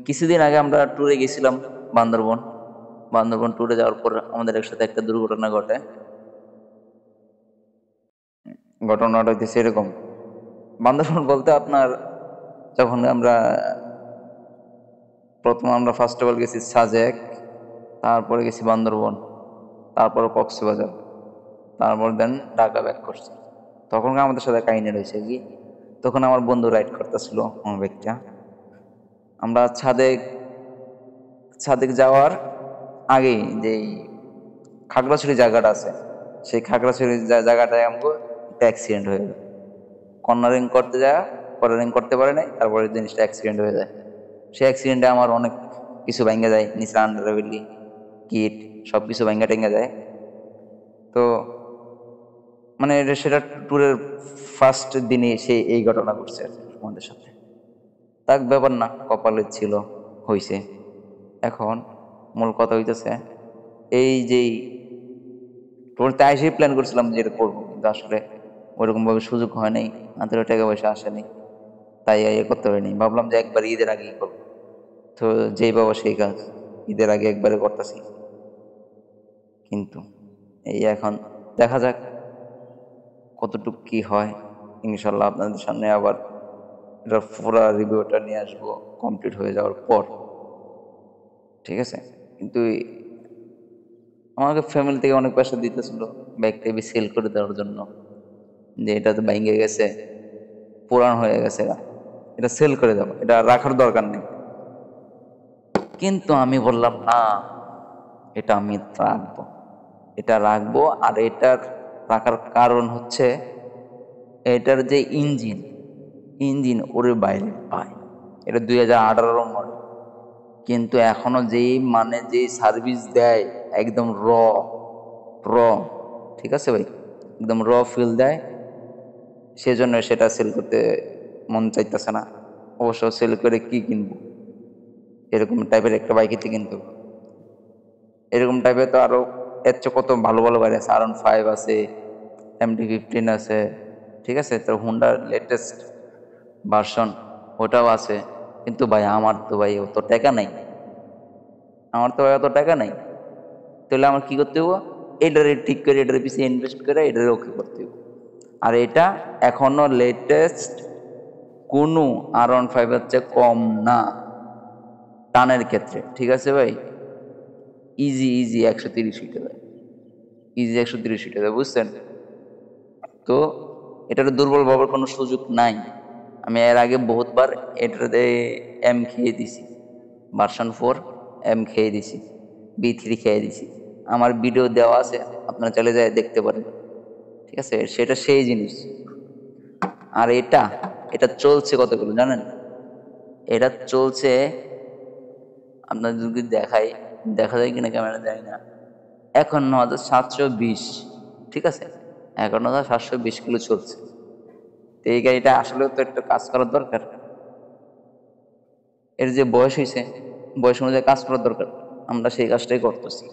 কিছুদিন আগে আমরা ট্যুরে গেছিলাম বান্দরবন। বান্দরবন ট্যুরে যাওয়ার পর আমাদের একসাথে একটা দুর্ঘটনা ঘটে। ঘটনাটা হইতেছে এরকম, বান্দরবন বলতে আপনার যখন আমরা আমরা ফার্স্ট অফ অল গেছি সাজেক, তারপরে গেছি বান্দরবন, তারপরে কক্সবাজার, তারপর দেন ঢাকা ব্যাক করছি। তখন আমাদের সাথে কাহিনী রয়েছে কি, তখন আমার বন্ধু রাইড করতেছিল আমার বাইকটা। আমরা ছাদেক যাওয়ার আগেই যেই খাগড়াছড়ি জায়গাটা আছে, সেই খাগড়াছড়ি জায়গাটায় আমাকে একটা অ্যাক্সিডেন্ট হয়ে গেল। কর্নারিং করতে যায়, কর্নারিং করতে পারে নাই, তারপরে জিনিসটা অ্যাক্সিডেন্ট হয়ে যায়। সেই অ্যাক্সিডেন্টে আমার অনেক কিছু ভাঙ্গা যায়, নিচে আন্ডারবেলি কিট সব কিছু ভাঙ্গা টেঙ্গা যায়। তো মানে সেটা ট্যুরের ফার্স্ট দিনে সেই এই ঘটনা ঘটছে আর কি আমাদের সাথে। তাক ব্যাপার না, কপালে ছিল, হইছে। এখন মূল কথা হইতেছে এই যেই ট্যুরতে আইসেই প্ল্যান করছিলাম যে এটা করবো, কিন্তু আসলে ওইরকম ভাবে সুযোগ হয় নাই, হাতে টাকা পয়সা আসেনি, তাই ইয়ে করতে পারিনি। ভাবলাম যে একবার ঈদের আগেই করবো। তো যেই বাবা সেই কাজ, ঈদের আগে একবারে করতেছি। কিন্তু এই এখন দেখা যাক কতটুক কি হয়। ইনশাল্লাহ আপনাদের সামনে আবার এটা পুরো রিভিউটা নিয়ে আসবো কমপ্লিট হয়ে যাওয়ার পর, ঠিক আছে? কিন্তু আমাকে ফ্যামিলি থেকে অনেক পয়সা দিতেছিল ব্যাগটা সেল করে দেওয়ার জন্য, যে এটা তো ভেঙে গেছে, পুরান হয়ে গেছে, এটা সেল করে দাও, এটা রাখার দরকার নেই। কিন্তু আমি বললাম না, এটা আমি রাখবো, এটা রাখবো। আর এটার রাখার কারণ হচ্ছে এটার যে ইঞ্জিন ওরে বাইরে পায়। এটা 2018 মডেল, কিন্তু এখনো যেই মানে যেই সার্ভিস দেয় একদম র, ঠিক আছে ভাই, একদম ফিল দেয়। সেজন্য সেটা সেল করতে মন চাইতেছে না। অবশ্য সেল করে কি কিনবো, এরকম টাইপের একটা বাইক কিন্তু এরকম টাইপের তো আরো এর চেয়ে কত ভালো ভালো গাড়ি আছে, R15 আছে, MT-15 আছে, ঠিক আছে, তো হুন্ডার লেটেস্ট ভার্সন ওটাও আছে। কিন্তু ভাই আমার তো ভাই অত টাকা নাই, অত টাকা নাই। তাহলে আমার কি করতে হবো, এটারে ঠিক করে এটার পিছিয়ে ইনভেস্ট করে এটারে ওকে করতে হবো। আর এটা এখনো লেটেস্ট কোনো R15 হচ্ছে কম না টানের ক্ষেত্রে, ঠিক আছে ভাই। ইজি 130 লিটার, ইজি 130 লিটার, বুঝছেন? তো এটার দুর্বল ভাবার কোনো সুযোগ নাই। আমি এর আগে বহুতবার এটাতে এম খেয়ে দিছি, ভার্সন 4 এম খেয়ে দিছি, B3 খেয়ে দিছি। আমার ভিডিও দেওয়া আছে, আপনারা চলে যায় দেখতে পারেন, ঠিক আছে? সেটা সেই জিনিস। আর এটা চলছে কতগুলো জানেন? এটা চলছে, আপনার যদি দেখা যায় কিনা ক্যামেরা জানি না, 51,720, ঠিক আছে, 51,720 কিলো চলছে। তো এই গাড়িটা আসলে তো একটা কাজ করার দরকার, এর যে বয়স হয়েছে, বয়স অনুযায়ী কাজ করার দরকার, আমরা সেই কাজটাই করতেছি,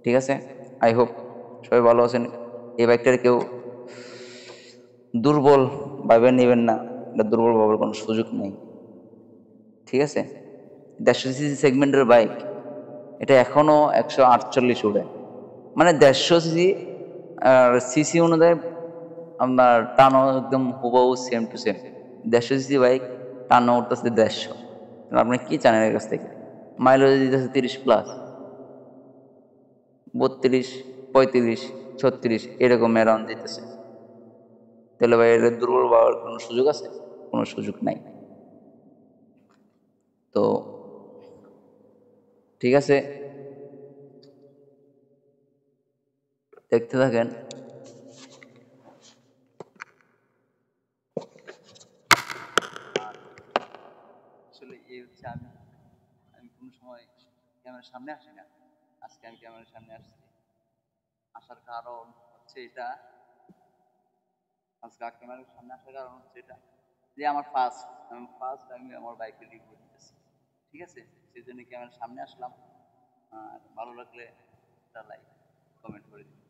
ঠিক আছে? আই হোপ সবাই ভালো আছেন। এই বাইকটার কেউ দুর্বল ভাবে নেবেন না, এটা দুর্বল ভাবার কোনো সুযোগ নেই, ঠিক আছে? 150 সিসি সেগমেন্টের বাইক, এটা এখনো 148 উড়ে, মানে 150 সিসি। আর সিসি অনুযায়ী আপনার টানও একদম হুবহু same to same. 150 CC bike টানো উঠতেছে 150। আপনি কি চান এর কাছ থেকে? মাইলেজ দিতেছে 30+, 32, 35, 36 এরকম অ্যারাউন্ড দিতেছে। তাহলে ভাই এর দুর্বল পাওয়ার কোনো সুযোগ আছে? কোনো সুযোগ নাই। তো ঠিক আছে, দেখতে থাকেন। আসলে এই হচ্ছে আমি আমি কোনো সময় ক্যামেরার সামনে আসি না। আজকে আমি ক্যামেরার সামনে আসছি, আসার কারণ হচ্ছে এটা, আজকে ক্যামেরার সামনে আসার কারণ হচ্ছে এটা যে আমার ফার্স্ট আমি আমার বাইকে রিভিউ দিতেছি, ঠিক আছে? সেই জন্য ক্যামেরার সামনে আসলাম। আর ভালো লাগলে একটা লাইক কমেন্ট করে দিন।